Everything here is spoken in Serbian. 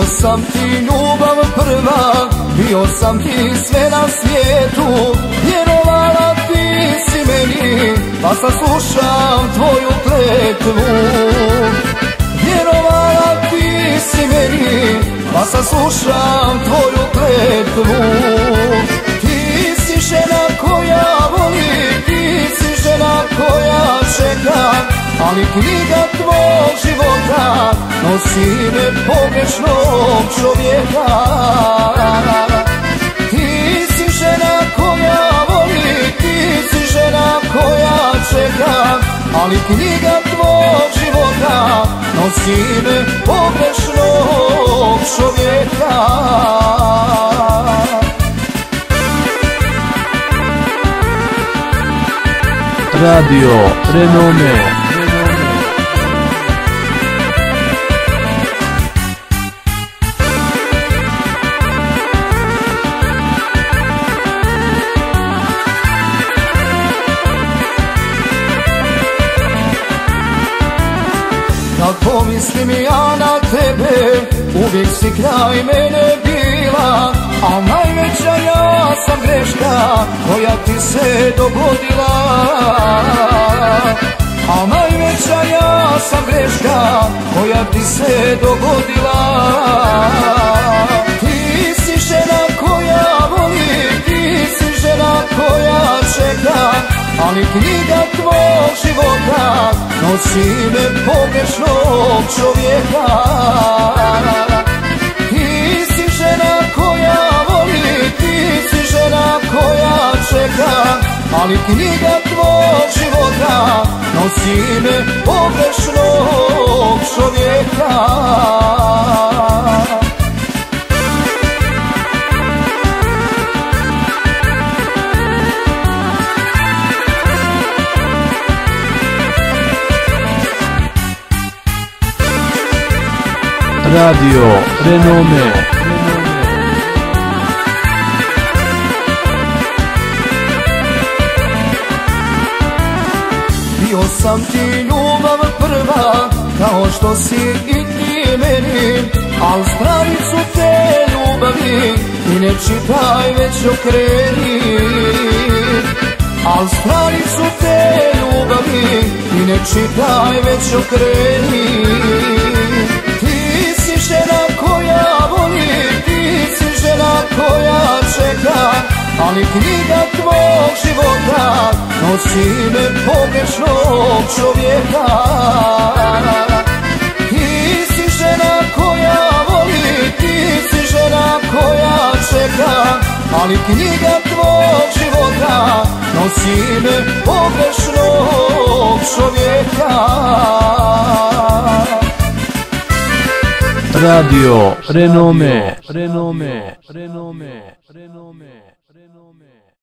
sam ti ljubav prva, bio sam ti sve na svijetu. Vjerovala ti si meni, pa saslušam tvoju kletvu. Vjerovala ti si meni, pa saslušam tvoju kletvu. Ti si žena koja voli, ti si žena koja čeka, ali knjiga tvog života nosi ime pogrešnog čovjeka. Ti si žena koja voli, ti si žena koja čeka, ali knjiga tvog života nosi ime pogrešnog čovjeka. Radio Renome. Kad pomislim ja na tebe, uvijek si kraj mene bila, a najveća ja sam greška koja ti se dogodila. A najveća ja sam greška koja ti se dogodila. Ti si žena koja voli, ti si žena koja čeka, ali knjiga tvog života nosi ime pogrešnog čovjeka. Ti si žena koja voli, ti si žena koja čeka, ali knjiga tvog života nosi ime pogrešnog čovjeka. Radio Renome. Bio sam ti ljubav prva, kao što si i ti meni, al stranicu te ljubavi ti ne čitaj, već okreni. Al stranicu te ljubavi ti ne čitaj, već okreni. Ti si žena koja voli, ti si žena koja čeka, ali knjiga tvog života nosi ime pogrešnog čovjeka. Ti si žena koja voli, ti si žena koja čeka, ali knjiga tvog života nosi ime pogrešnog čovjeka. Radio Renome.